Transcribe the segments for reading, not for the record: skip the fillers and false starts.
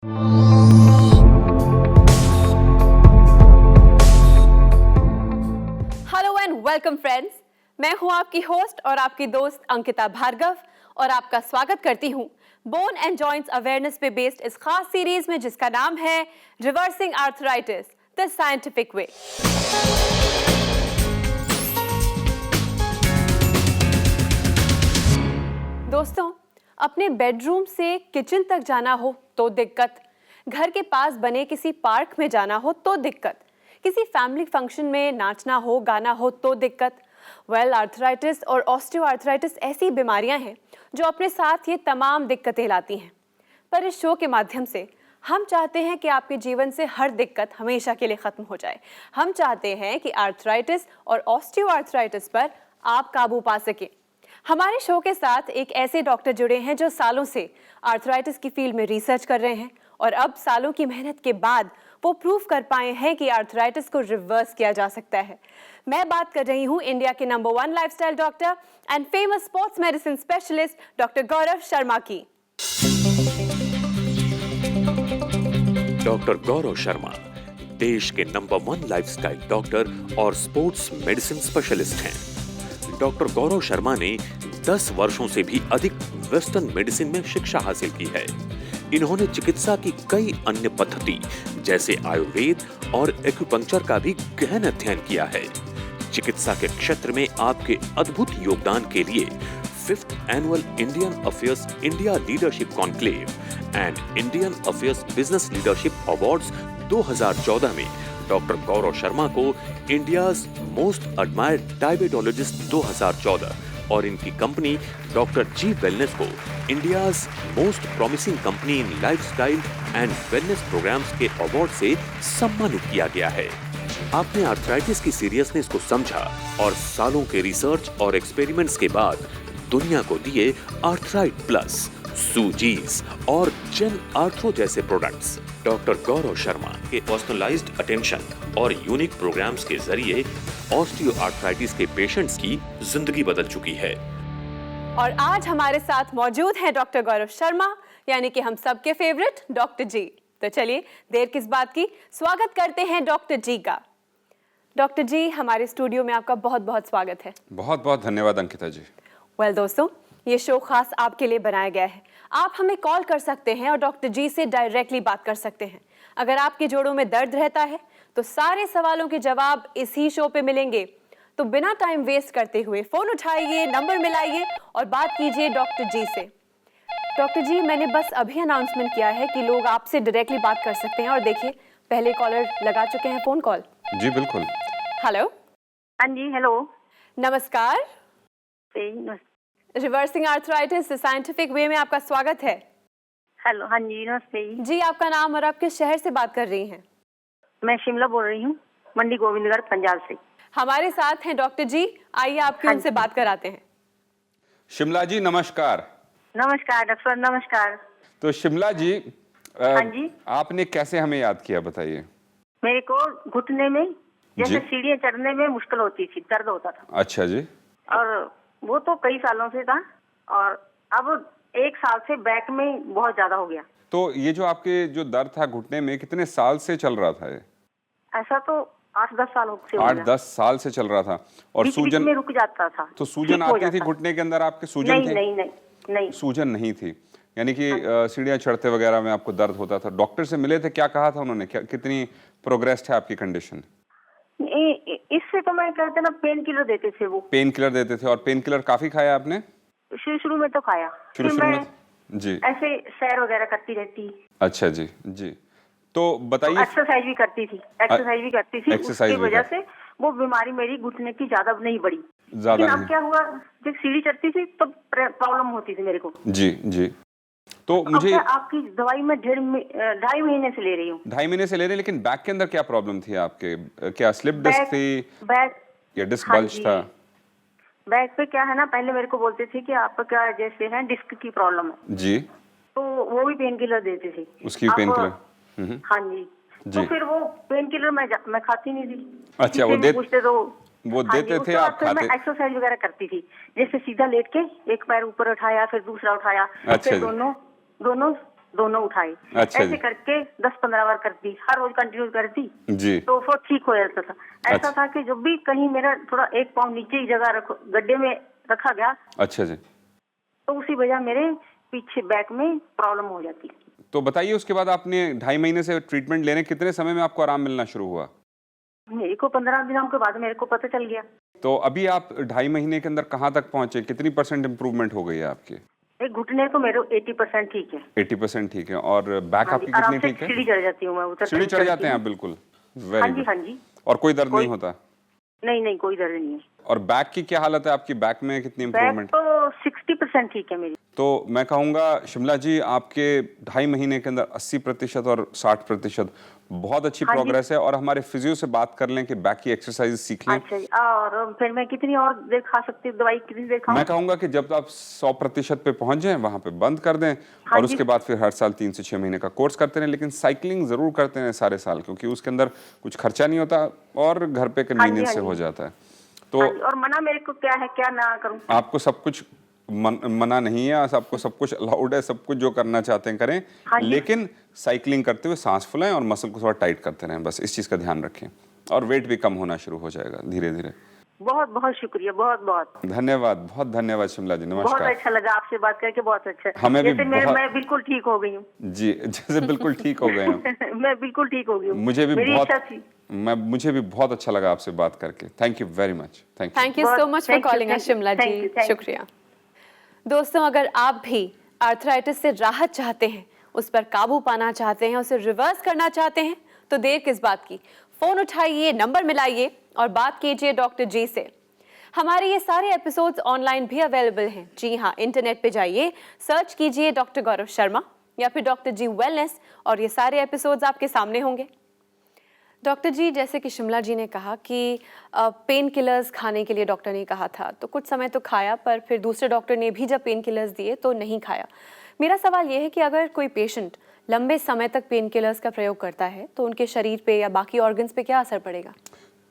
Hello and welcome friends, मैं हूं आपकी होस्ट और आपकी दोस्त अंकिता भार्गव और आपका स्वागत करती हूं बोन एंड जॉइंट्स अवेयरनेस पे बेस्ड इस खास सीरीज में जिसका नाम है रिवर्सिंग आर्थराइटिस द साइंटिफिक वे। दोस्तों, अपने बेडरूम से किचन तक जाना हो तो दिक्कत, घर के पास बने किसी पार्क में जाना हो तो दिक्कत, किसी फैमिली फंक्शन में नाचना हो गाना हो तो दिक्कत। आर्थराइटिस और ऑस्टियोआर्थराइटिस ऐसी बीमारियां हैं जो अपने साथ ये तमाम दिक्कतें लाती हैं। पर इस शो के माध्यम से हम चाहते हैं कि आपके जीवन से हर दिक्कत हमेशा के लिए खत्म हो जाए। हम चाहते हैं कि आर्थराइटिस और ऑस्टियोआर्थराइटिस पर आप काबू पा सकें। हमारे शो के साथ एक ऐसे डॉक्टर जुड़े हैं जो सालों से आर्थराइटिस की फील्ड में रिसर्च कर रहे हैं और अब सालों की मेहनत के बाद वो प्रूव कर पाए हैं कि आर्थराइटिस को रिवर्स किया जा सकता है। मैं बात कर रही हूं इंडिया के number 1 lifestyle doctor and famous sports medicine specialist doctor Gaurav Sharma की। डॉक्टर गौरव शर्मा देश के नंबर 1 लाइफस्टाइल डॉक्टर और स्पोर्ट्स मेडिसिन स्पेशलिस्ट हैं। डॉक्टर गौरव शर्मा ने 10 वर्षों से भी अधिक वेस्टर्न मेडिसिन में शिक्षा हासिल की है। इन्होंने चिकित्सा की कई अन्य पद्धति जैसे आयुर्वेद और एक्यूपंक्चर का भी गहन अध्ययन किया है। चिकित्सा के क्षेत्र में आपके अद्भुत योगदान के लिए 5th annual Indian affairs India leadership conclave and Indian affairs business leadership awards 2014 में डॉक्टर गौरव शर्मा को इंडियाज मोस्ट एडमायर्ड डायबिटोलॉजिस्ट 2014 और इनकी कंपनी डॉक्टर जी वेलनेस को India's most promising company in lifestyle and wellness programs के award से सम्मानित किया गया है। आपने आर्थराइटिस की सीरियसनेस को समझा और सालों के रिसर्च और एक्सपेरिमेंट्स के बाद दुनिया को दिए आर्थराइट प्लस, सूजीज और जेल आर्थरो जैसे प्रोडक्ट्स। डॉक्टर गौरव शर्मा के पर्सनलाइज्ड अटेंशन और यूनिक प्रोग्राम्स के जरिए ऑस्टियोआर्थराइटिस के पेशेंट्स की जिंदगी बदल चुकी है। और आज हमारे साथ मौजूद हैं डॉक्टर गौरव शर्मा, यानी कि हम सबके फेवरेट डॉक्टर जी। तो चलिए देर किस बात की, स्वागत करते हैं डॉक्टर जी का। डॉक्टर जी, हमारे स्टूडियो में आपका बहुत बहुत स्वागत है। बहुत बहुत धन्यवाद अंकिता जी। दोस्तों, ये शो खास आपके लिए बनाया गया है। आप हमें कॉल कर सकते हैं और डॉक्टर जी से डायरेक्टली बात कर सकते हैं। अगर आपके जोड़ों में दर्द रहता है तो सारे सवालों के जवाब इसी शो पे मिलेंगे। तो बिना टाइम वेस्ट करते हुए फोन उठाइए, नंबर मिलाइए और बात कीजिए डॉक्टर जी से। डॉक्टर जी, मैंने बस अभी अनाउंसमेंट किया है कि लोग आपसे डायरेक्टली बात कर सकते हैं और देखिए पहले कॉलर लगा चुके हैं फोन कॉल। जी बिल्कुल। हेलो। हाँ जी, हेलो। नमस्कार। रिवर्सिंग आर्थराइटिस साइंटिफिक वे में आपका स्वागत है। हेलो, हाँ जी, नमस्ते जी। आपका नाम और आप किस शहर से बात कर रही हैं? मैं शिमला बोल रही हूँ, मंडी गोविंदगढ़, पंजाब से। हमारे साथ हैं डॉक्टर जी, आइए आपके उनसे बात कराते हैं। शिमला जी नमस्कार। नमस्कार डॉक्टर, नमस्कार। तो शिमला जी, हाँ जी, आपने कैसे हमें याद किया बताइए। मेरे को घुटने में जैसे सीढ़ियाँ चढ़ने में मुश्किल होती थी, दर्द होता था। अच्छा जी। और वो तो कई सालों से था और अब 1 साल से बैक में बहुत ज्यादा हो गया। तो ये जो आपके जो दर्द था घुटने में कितने साल से चल रहा था ये? ऐसा तो 8-10 साल से हो गया। 8-10 साल से चल रहा था। और बीच सूजन में रुक जाता था। तो सूजन आती थी घुटने के अंदर आपके? सूजन नहीं, थी? नहीं, नहीं, नहीं, सूजन नहीं थी, यानी कि सीढ़ियाँ चढ़ते वगैरह में आपको दर्द होता था। डॉक्टर से मिले थे, क्या कहा था उन्होंने, क्या कितनी प्रोग्रेस है आपकी कंडीशन? इससे तो मैं कहते ना पेन किलर देते थे, वो पेन किलर देते थे। और पेन किलर काफी खाया आपने? शुरू में तो खाया, शुरू में जी ऐसे सैर वगैरह करती रहती। अच्छा जी। जी तो बताइए। एक्सरसाइज भी करती थी, उसकी वजह से वो बीमारी मेरी घुटने की ज्यादा नहीं बढ़ी। ज्यादा नहीं। अब क्या हुआ, जब सीढ़ी चढ़ती थी तो प्रॉब्लम होती थी मेरे को। जी जी। तो मुझे आपकी दवाई मैं 2.5 महीने से ले रही हूँ। 2.5 महीने से ले रहे हैं, लेकिन बैक के अंदर क्या प्रॉब्लम थी आपके? क्या स्लिप डिस्क थी? बैक या डिस्क बल्ज था? बैक पे क्या है ना, पहले मेरे को बोलते थे कि आपका क्या जैसे है डिस्क की प्रॉब्लम है जी, तो वो भी पेन किलर देते थे। उसकी पेन किलर? हाँ जी। तो फिर वो पेन किलर मैं खाती नहीं थी। अच्छा, वो पूछते तो वो देते थे, आप खाते? मैं एक्सरसाइज वगैरह करती थी, जैसे सीधा लेट के एक पैर ऊपर उठाया फिर दूसरा उठाया, अच्छा फिर दोनों दोनों उठाए। अच्छा ऐसे जी। करके 10-15 बार कर दी, हर रोज कंटिन्यू कर दी जी। तो वो ठीक हो जाता था। ऐसा अच्छा। था कि जब भी कहीं मेरा थोड़ा एक पाँव नीचे की जगह रखो, गड्ढे में रखा गया, अच्छा जी। तो उसी वजह मेरे पीछे बैक में प्रॉब्लम हो जाती। तो बताइए उसके बाद आपने 2.5 महीने से ट्रीटमेंट लेने कितने समय में आपको आराम मिलना शुरू हुआ? मेरे को 15 दिनों के बाद मेरे को पता चल गया। तो अभी आप 2.5 महीने के अंदर कहाँ तक पहुंचे? कितनी % इम्प्रूवमेंट हो गई है आपकी? एक घुटने को मेरे 80% ठीक है। 80% ठीक है। और बैक हाँ जी, आपकी आराम कितनी से ठीक है? सीढ़ी चढ़ जाती हूँ मैं, उतर सीढ़ी चढ़ जाते हैं हूँ। आप बिल्कुल? हाँ वेरी जी, गुड। हाँ जी। और कोई दर्द कोई नहीं होता? नहीं नहीं, कोई दर्द नहीं है। और बैक की क्या हालत है आपकी? बैक में कितनी बैक इम्प्रूवमेंट? तो 60% ठीक है मेरी। तो मैं कहूँगा शिमला जी आपके 2.5 महीने के अंदर 80% और 60% बहुत अच्छी हाँ जी। प्रोग्रेस है। और हमारे फिजियो से बात कर लें कि बैक की एक्सरसाइज सीख लें। अच्छा जी, और फिर मैं कितनी और देर खा सकती हूँ? दवाई कितनी देर खाऊं? मैं कहूँगा कि जब आप 100% पे पहुंच जाएं वहां पे बंद कर दें। हाँ और जी। उसके बाद फिर हर साल 3 से 6 महीने का कोर्स करते रहें। लेकिन साइकिलिंग जरूर करते रहें सारे साल, क्योंकि उसके अंदर कुछ खर्चा नहीं होता और घर पे कन्वीनियंस हाँ से जी। हो जाता है। हाँ तो जी, और मना मेरे को क्या है, क्या ना करूं? आपको सब कुछ मना नहीं है, आपको सब कुछ अलाउड है, सब कुछ जो करना चाहते हैं करें। हाँ जी। लेकिन साइकिलिंग करते हुए सांस फुलाएं और मसल को थोड़ा टाइट करते रहें, बस इस चीज़ का ध्यान रखें। और वेट भी कम होना शुरू हो जाएगा धीरे धीरे। बहुत बहुत शुक्रिया, बहुत बहुत धन्यवाद, बहुत धन्यवाद शिमला जी, बहुत नमस्कार। अच्छा लगा आपसे बात करके, बहुत अच्छा। हमें भी जैसे मैं बिल्कुल ठीक हो गई हूँ। जी, जैसे बिल्कुल ठीक हो गए हम। मैं बिल्कुल ठीक हो गई हूँ। मुझे भी मेरी बहुत इच्छा थी। मुझे भी बहुत अच्छा लगा आपसे बात करके। Thank you very much. Thank you. Thank you so much for thank you, calling us thank you, Shimla thank ji, you, thank you. शुक्रिया। दोस्तों, अगर आप भी आर्थराइटिस से राहत चाहते हैं, उस पर काबू पाना चाहते हैं, उसे रिवर्स करना चाहते हैं, तो देर किस बात की, फोन उठाइए, नंबर मिलाइए और बात कीजिए डॉक्टर जी से। हमारे ये सारे एपिसोड्स ऑनलाइन भी अवेलेबल हैं। जी हाँ, इंटरनेट पे जाइए, सर्च कीजिए डॉक्टर गौरव शर्मा या फिर डॉक्टर जी वेलनेस और ये सारे एपिसोड्स आपके सामने होंगे। डॉक्टर जी, जैसे कि शिमला जी ने कहा कि पेन किलर्स खाने के लिए डॉक्टर ने कहा था, तो कुछ समय तो खाया, पर फिर दूसरे डॉक्टर ने भी जब पेन किलर्स दिए तो नहीं खाया। मेरा सवाल ये है कि अगर कोई पेशेंट लंबे समय तक पेन किलर्स का प्रयोग करता है तो उनके शरीर पे या बाकी ऑर्गन्स पे क्या असर पड़ेगा?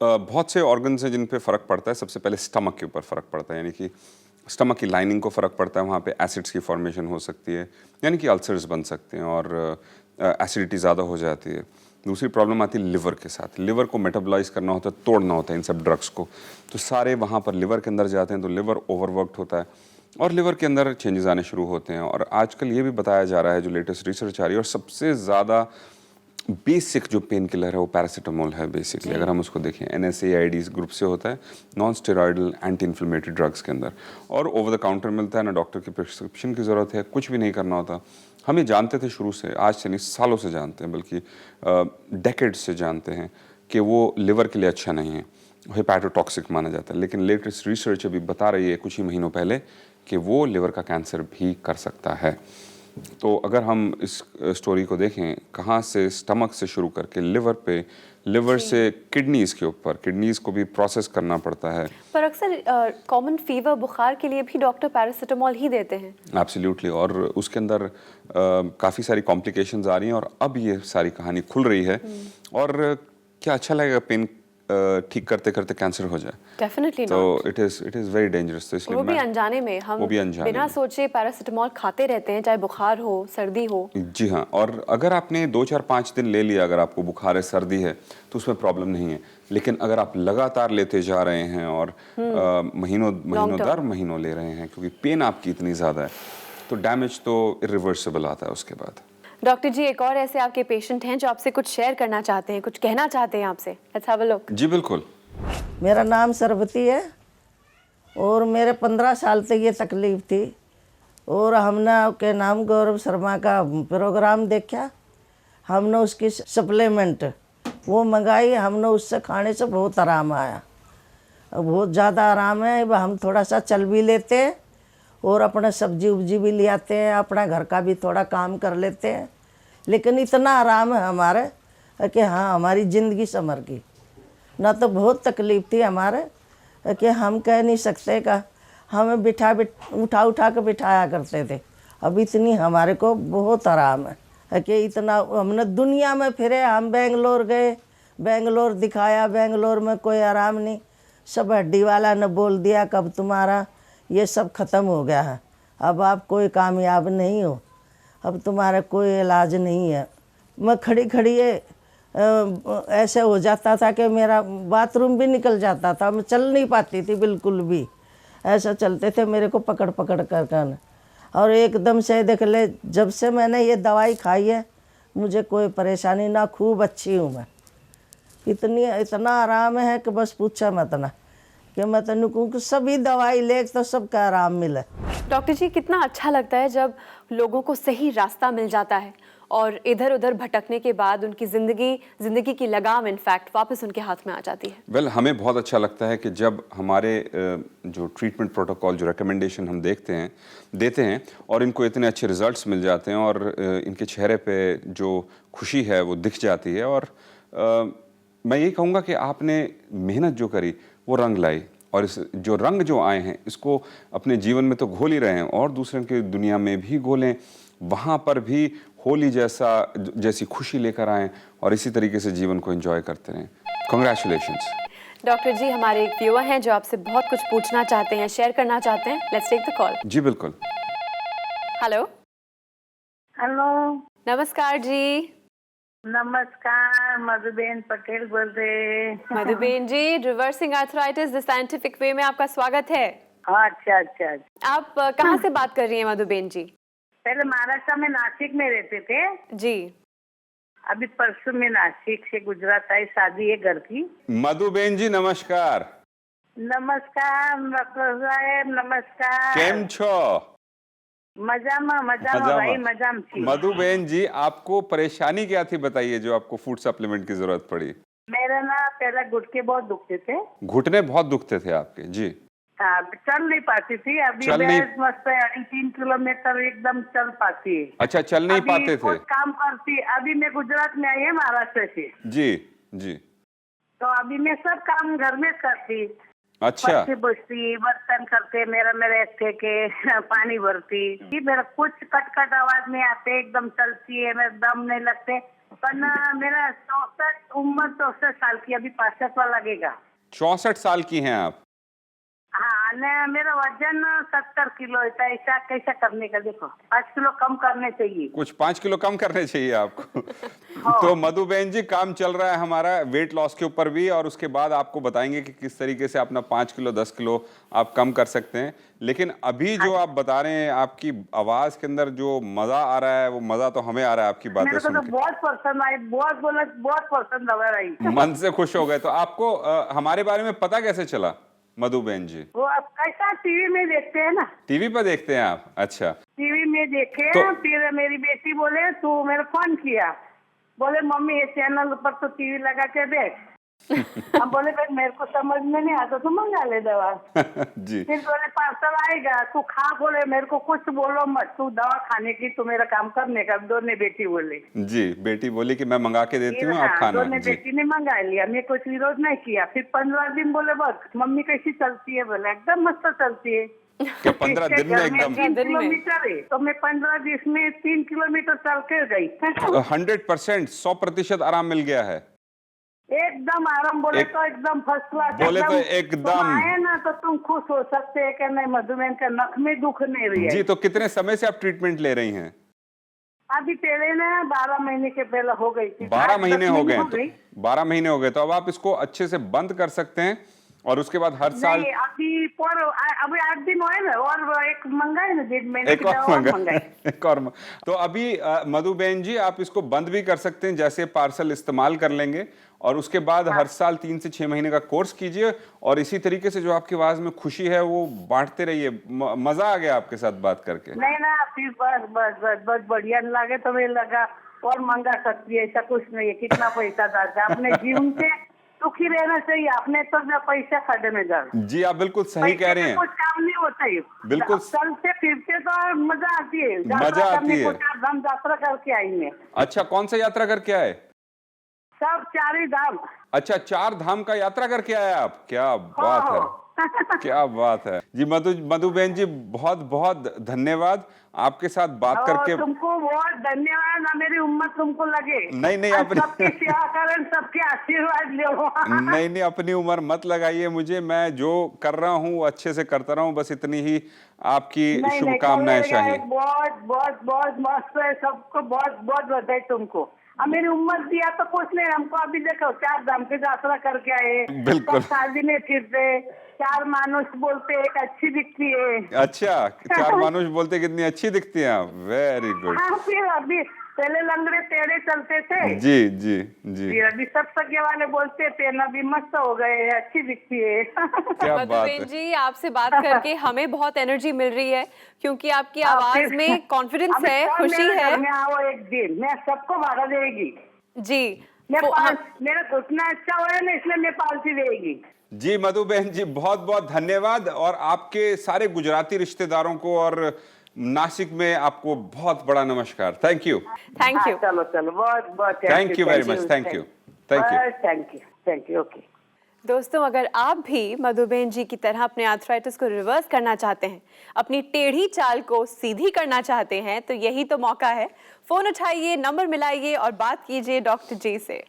बहुत से ऑर्गन्स हैं जिन पे फ़र्क पड़ता है। सबसे पहले स्टमक के ऊपर फ़र्क पड़ता है, यानी कि स्टमक की लाइनिंग को फ़र्क पड़ता है। वहाँ पे एसिड्स की फॉर्मेशन हो सकती है, यानी कि अल्सर्स बन सकते हैं और एसिडिटी ज़्यादा हो जाती है। दूसरी प्रॉब्लम आती है लिवर के साथ। लिवर को मेटाबोलाइज करना होता है, तोड़ना होता है इन सब ड्रग्स को, तो सारे वहाँ पर लिवर के अंदर जाते हैं, तो लिवर ओवरवर्कड होता है और लिवर के अंदर चेंजेस आने शुरू होते हैं। और आजकल ये भी बताया जा रहा है, जो लेटेस्ट रिसर्च आ रही है, और सबसे ज़्यादा बेसिक जो पेन किलर है वो पैरासीटामोल है बेसिकली। अगर हम उसको देखें, NSAIDs ग्रुप से होता है, non steroidal anti inflammatory drugs के अंदर, और ओवर द काउंटर मिलता है, ना डॉक्टर की प्रिस्क्रिप्शन की ज़रूरत है, कुछ भी नहीं करना होता। हम ये जानते थे शुरू से, आज से नहीं, सालों से जानते हैं, बल्कि डेकेड्स से जानते हैं कि वो लिवर के लिए अच्छा नहीं है, हेपाटोटॉक्सिक माना जाता है। लेकिन लेटेस्ट रिसर्च अभी बता रही है कुछ ही महीनों पहले कि वो लिवर का कैंसर भी कर सकता है। तो अगर हम इस स्टोरी को देखें, कहाँ से, स्टमक से शुरू करके लिवर पे, लिवर से किडनीज के ऊपर, किडनीज को भी प्रोसेस करना पड़ता है। पर अक्सर कॉमन फीवर, बुखार के लिए भी डॉक्टर पैरासीटामोल ही देते हैं। एब्सोल्युटली। और उसके अंदर काफ़ी सारी कॉम्प्लिकेशंस आ रही हैं और अब ये सारी कहानी खुल रही है। और क्या अच्छा लगेगा पेन ठीक करते करते कैंसर हो जाए? डेफिनेटली तो not. It is very dangerous. तो इसलिए वो भी अनजाने में, हम वो भी अनजाने बिना में। सोचे पैरासीटामोल खाते रहते हैं, चाहे बुखार हो, सर्दी हो। जी हाँ। और अगर आपने 2, 4, 5 दिन ले लिया, अगर आपको बुखार है, सर्दी है, तो उसमें प्रॉब्लम नहीं है। लेकिन अगर आप लगातार लेते जा रहे हैं और महीनों दर महीनों ले रहे हैं, क्योंकि पेन आपकी इतनी ज़्यादा है, तो डैमेज तो इरिवर्सिबल आता है उसके बाद। डॉक्टर जी, एक और ऐसे आपके पेशेंट हैं जो आपसे कुछ शेयर करना चाहते हैं, कुछ कहना चाहते हैं आपसे। Let's have a look. जी बिल्कुल। मेरा नाम सरबती है और मेरे 15 साल से ये तकलीफ़ थी, और हमने आपके नाम गौरव शर्मा का प्रोग्राम देखा, हमने उसकी सप्लीमेंट वो मंगाई, हमने उससे खाने से बहुत आराम आया, बहुत ज़्यादा आराम है। अब हम थोड़ा सा चल भी लेते हैं और अपना सब्जी उब्जी भी ले आते हैं, अपना घर का भी थोड़ा काम कर लेते हैं, लेकिन इतना आराम है हमारे कि हाँ, हमारी ज़िंदगी संवर गई। ना तो बहुत तकलीफ़ थी हमारे कि हम कह नहीं सकते का, हमें उठा के बिठाया करते थे। अब इतनी हमारे को बहुत आराम है कि इतना हमने दुनिया में फिरे। हम बेंगलोर गए, बेंगलोर दिखाया, बेंगलोर में कोई आराम नहीं। सब हड्डी वाला ने बोल दिया कब तुम्हारा ये सब ख़त्म हो गया है, अब आप कोई कामयाब नहीं हो, अब तुम्हारा कोई इलाज नहीं है। मैं खड़ी खड़ी ऐसे हो जाता था कि मेरा बाथरूम भी निकल जाता था, मैं चल नहीं पाती थी बिल्कुल भी। ऐसा चलते थे मेरे को पकड़ पकड़ कर और एकदम से देख ले, जब से मैंने ये दवाई खाई है मुझे कोई परेशानी ना, खूब अच्छी हूँ मैं। इतना आराम है कि बस पूछा मत ना, कि मैं तो कहूँ कि सभी दवाई ले तो सबका आराम मिले। डॉक्टर जी, कितना अच्छा लगता है जब लोगों को सही रास्ता मिल जाता है और इधर उधर भटकने के बाद उनकी जिंदगी की लगाम इनफैक्ट वापस उनके हाथ में आ जाती है। हमें बहुत अच्छा लगता है कि जब हमारे जो ट्रीटमेंट प्रोटोकॉल, जो रिकमेंडेशन हम देते हैं और इनको इतने अच्छे रिजल्ट्स मिल जाते हैं और इनके चेहरे पे जो खुशी है वो दिख जाती है। और मैं यही कहूँगा कि आपने मेहनत जो करी वो रंग लाई, और इस जो रंग जो आए हैं इसको अपने जीवन में तो घोल ही रहे हैं और दूसरे की दुनिया में भी घोलें, वहाँ पर भी होली जैसी खुशी लेकर आएँ और इसी तरीके से जीवन को एंजॉय करते रहें। कांग्रेचुलेशंस। डॉक्टर जी, हमारे एक व्यूअर हैं जो आपसे बहुत कुछ पूछना चाहते हैं, शेयर करना चाहते हैं। Let's take the call. जी बिल्कुल। हेलो। हेलो, नमस्कार जी। नमस्कार, मधुबेन पटेल बोल रहे। Madhuben ji, reversing arthritis the scientific way में आपका स्वागत है। अच्छा। आप कहाँ से बात कर रही हैं मधुबेन जी? पहले महाराष्ट्र में नासिक में रहते थे जी। अभी परसों में नासिक से गुजरात आई, शादी है घर की। मधुबेन जी नमस्कार। नमस्कार डॉक्टर साहेब, नमस्कार। केम छो? मजामा भाई, मजाम छी। मधुबेन जी, आपको परेशानी क्या थी बताइए जो आपको फूड सप्लीमेंट की जरूरत पड़ी? मेरा ना पहले घुटने बहुत दुखते थे। घुटने बहुत दुखते थे आपके? जी। हाँ, चल नहीं पाती थी। अभी मैं मस्त 3 किलोमीटर एकदम चल पाती है। अच्छा, चल नहीं पाते थे? काम करती। अभी मैं गुजरात में आई है महाराष्ट्र से। जी। तो अभी मैं सब काम घर में करती। अच्छा। बचती, बर्तन करते, मेरा थे के पानी भरती। मेरा कुछ कट आवाज नहीं आते, एकदम चलती है, मेरा दम नहीं लगते। पर मेरा 64 साल की, अभी 65 लगेगा। 64 साल की हैं आप? हाँ, मेरा वजन 70 किलो है। ऐसा कैसा करने का? देखो 5 किलो कम करने चाहिए। कुछ 5 किलो कम करने चाहिए आपको। तो मधुबेन जी, काम चल रहा है हमारा वेट लॉस के ऊपर भी, और उसके बाद आपको बताएंगे कि किस तरीके से अपना 5 किलो 10 किलो आप कम कर सकते हैं। लेकिन अभी जो आप बता रहे हैं, आपकी आवाज के अंदर जो मजा आ रहा है वो मजा तो हमें आ रहा है आपकी बातें सुन के। बहुत पसंद आई, बहुत पसंद आई। मन से खुश हो गए। तो आपको हमारे बारे में पता कैसे चला मधुबेन जी? वो आप कैसा टीवी में देखते हैं ना? टीवी पर देखते हैं आप? अच्छा। टीवी में देखे तो फिर मेरी बेटी बोले, तू मेरा फोन किया, बोले मम्मी ये चैनल पर तो टीवी लगा के देख। हम बोले भाई मेरे को समझ में नहीं आता, तो मंगा ले दवा। जी। फिर बोले पार्सल आएगा, तू खा। बोले मेरे को कुछ बोलो मत, तू दवा खाने की, तू मेरा काम करने का। दोनों बेटी बोले। जी, बेटी बोली कि मैं मंगा के देती हूँ, आप खाना। दोनों बेटी ने मंगा लिया, मैं कुछ विरोध नहीं किया। फिर 15 दिन बोले बस मम्मी कैसी चलती है? बोले एकदम मस्त चलती है। 15 दिन में एकदम 3 किलोमीटर है, तो मैं 15 दिन में 3 किलोमीटर चल के गई। 100%, 100% आराम मिल गया है? एकदम आराम। बोले तो एकदम फर्स्ट क्लास। बोले तो एकदम आए ना तो तुम खुश हो सकते हैं कि नहीं मधुमेह का नख में दुख नहीं रही है। जी। तो कितने समय से आप ट्रीटमेंट ले रही हैं? अभी पहले ना 12 महीने के पहले हो गई थी। 12 महीने हो गए? तो 12 महीने हो गए, तो अब आप इसको अच्छे से बंद कर सकते हैं और उसके बाद हर साल। अभी 8 दिन हुए ना, और एक मंगाए ना, 1.5 महीने एक और तो अभी मधुबेन जी, आप इसको बंद भी कर सकते हैं, जैसे पार्सल इस्तेमाल कर लेंगे और उसके बाद हर साल 3 से 6 महीने का कोर्स कीजिए और इसी तरीके से जो आपकी आवाज में खुशी है वो बांटते रहिए। मजा आ गया आपके साथ बात करके? नहीं ना, फिर बस बढ़िया लगे तो मैं लगा और मंगा सकती है, ऐसा कुछ नहीं है। कितना पैसा दादा, अपने जीवन से सुखी रहना चाहिए। आपने तो पैसा खाने में जा। जी, आप बिल्कुल सही कह रहे हैं। कुछ काम नहीं होता है बिल्कुल। चलते फिरते तो मजा आती है। मजा आती है। हम यात्रा करके आई है। अच्छा, कौन सा यात्रा करके आए? सब 4 ही धाम। अच्छा, 4 धाम का यात्रा करके आए आप? क्या बात है। क्या बात है जी। मधु बहन जी, बहुत बहुत धन्यवाद, आपके साथ बात करके। तुमको बहुत धन्यवाद, ना मेरी उम्मत तुमको लगे। नहीं और सबकी सेवा करें, सबके आशीर्वाद लो। नहीं, अपनी उम्र मत लगाइए मुझे, मैं जो कर रहा हूँ अच्छे से करता रहा हूँ, बस इतनी ही आपकी शुभकामनाएं चाहिए। बहुत बहुत बहुत मस्त है, सबको बहुत बहुत बधाई तुमको। अब मेरी उम्र दिया तो कुछ नहीं, हमको अभी देखो 4 धाम की यात्रा करके आए, बिल्कुल। शादी में फिरते, 4 मानुष बोलते एक अच्छी दिखती है। अच्छा, 4 मानुष बोलते कितनी अच्छी दिखती हैं आप, वेरी गुड। हाँ, फिर अभी पहले लंगड़े टेढ़े चलते थे जी जी जी। फिर अभी सब सगे वाले बोलते थे ना, अभी मस्त हो गए, अच्छी दिखती है। क्या बात मधुबेन है जी, आपसे बात करके हमें बहुत एनर्जी मिल रही है, क्योंकि आपकी आवाज में कॉन्फिडेंस अभी है, सब खुशी मेरे है घर में आओ एक दिन, मैं सबको भागा देगी। जी। मेरा उतना अच्छा हो है ना, इसलिए मैं पालती रहेगी। जी मधु बहन जी, बहुत बहुत धन्यवाद, और आपके सारे गुजराती रिश्तेदारों को और नासिक में आपको बहुत बड़ा नमस्कार। Thank you. Thank you. चलो चलो, बहुत बहुत thank you very much. Thank you. Thank you. Okay. दोस्तों, अगर आप भी मधुबेन जी की तरह अपने आर्थराइटिस को रिवर्स करना चाहते हैं, अपनी टेढ़ी चाल को सीधी करना चाहते हैं, तो यही तो मौका है। फोन उठाइए, नंबर मिलाइए और बात कीजिए डॉक्टर जी से।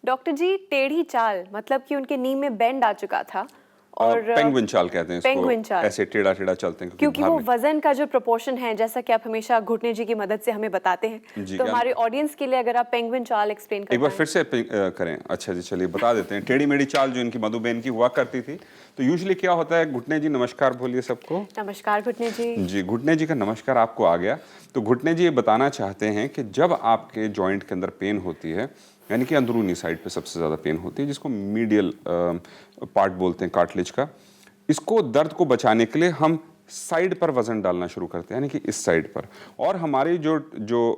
डॉक्टर जी, टेढ़ी चाल मतलब कि उनके नी में बेंड आ चुका था, और पेंगुइन चाल कहते हैं इसको, पेंगुइन चाल। ऐसे टेढ़ा टेढ़ा चलते हैं क्योंकि बाहर वो में। वजन का जो प्रोपोर्शन है, जैसा कि आप हमेशा घुटने जी की मदद से हमें बताते हैं, जी, तो हमारे ऑडियंस के लिए अगर आप पेंगुइन चाल एक्सप्लेन कर एक बार पाएं। फिर से करें। अच्छा जी, चलिए बता देते हैं। टेढ़ी मेढ़ी चाल जो इनकी मधु बहन की हुआ करती थी, तो यूजुअली क्या होता है, घुटने जी नमस्कार बोलिए सबको। नमस्कार घुटने जी। जी, घुटने जी का नमस्कार आपको आ गया। तो घुटने जी ये बताना चाहते हैं कि जब आपके जॉइंट के अंदर पेन होती है, यानी कि अंदरूनी साइड पे सबसे ज़्यादा पेन होती है, जिसको मीडियल पार्ट बोलते हैं कार्टिलेज का, इसको दर्द को बचाने के लिए हम साइड पर वजन डालना शुरू करते हैं, यानी कि इस साइड पर, और हमारी जो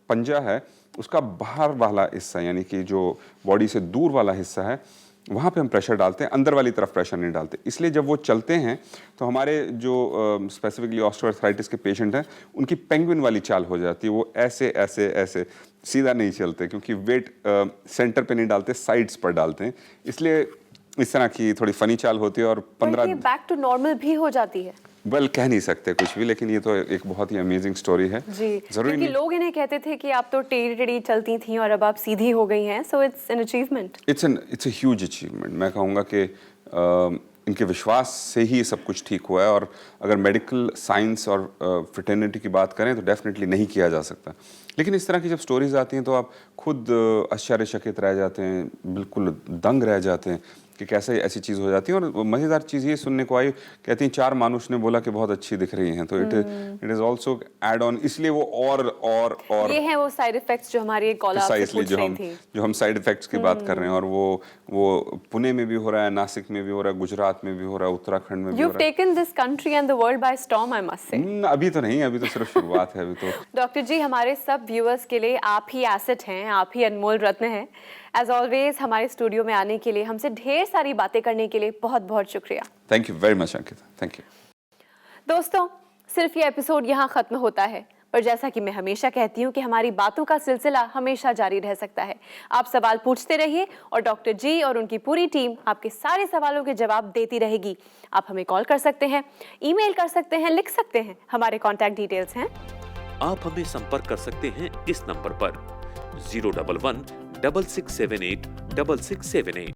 पंजा है उसका बाहर वाला हिस्सा, यानी कि जो बॉडी से दूर वाला हिस्सा है, वहाँ पे हम प्रेशर डालते हैं, अंदर वाली तरफ प्रेशर नहीं डालते। इसलिए जब वो चलते हैं तो हमारे जो स्पेसिफिकली ऑस्टियोआर्थराइटिस के पेशेंट हैं, उनकी पेंगुइन वाली चाल हो जाती है। वो ऐसे ऐसे ऐसे सीधा नहीं चलते, क्योंकि वेट सेंटर पे नहीं डालते, साइड्स पर डालते हैं, इसलिए इस तरह की थोड़ी फनी चाल होती है। और 15 बैक टू नॉर्मल भी हो जाती है। वेल, कह नहीं सकते कुछ भी, लेकिन ये तो एक बहुत ही अमेजिंग स्टोरी है जी, जरूरी क्योंकि नहीं। लोग इन्हें कहते थे कि आप तो टेढ़ी टेढ़ी चलती थी और अब आप सीधी हो गई हैं, so it's an achievement. It's a huge achievement. मैं कहूँगा कि इनके विश्वास से ही सब कुछ ठीक हुआ है, और अगर मेडिकल साइंस और फ्रेटर्निटी की बात करें तो डेफिनेटली नहीं किया जा सकता। लेकिन इस तरह की जब स्टोरीज आती हैं तो आप खुद आश्चर्यचकित रह जाते हैं, बिल्कुल दंग रह जाते हैं कि कैसे ऐसी चीज़ हो जाती है। और मज़ेदार चीज़ ये सुनने को आई, कहती हैं 4 मानुष ने बोला कि बहुत अच्छी दिख रही हैं, तो it is also add on, इसलिए वो और ये हैं वो साइड इफेक्ट्स जो हमारी कॉल आपसे प्रिसाइसली पूछ रही थी। जो हम साइड इफेक्ट्स की बात कर रहे हैं, और वो पुणे में भी हो रहा है, नासिक में भी हो रहा है, गुजरात में भी हो रहा है, उत्तराखंड में भी हो You've रहा है। taken this country and the world by storm, I must say. अभी तो नहीं, अभी तो सिर्फ शुरुआत है। अभी तो डॉक्टर जी, हमारे सब व्यूअर्स के लिए आप ही एसेट हैं, आप ही अनमोल रत्न हैं। एज ऑलवेज हमारे स्टूडियो में आने के लिए, हमसे ढेर सारी बातें करने के लिए बहुत बहुत शुक्रिया। Thank you very much Ankita, thank you. दोस्तों, सिर्फ ये एपिसोड यहाँ खत्म होता है, पर जैसा कि मैं हमेशा कहती हूँ कि हमारी बातों का सिलसिला हमेशा जारी रह सकता है। आप सवाल पूछते रहिए और डॉक्टर जी और उनकी पूरी टीम आपके सारे सवालों के जवाब देती रहेगी। आप हमें कॉल कर सकते हैं, ईमेल कर सकते हैं, लिख सकते हैं। हमारे कॉन्टैक्ट डिटेल्स हैं। आप हमें संपर्क कर सकते हैं इस नंबर पर 011 6678 6678।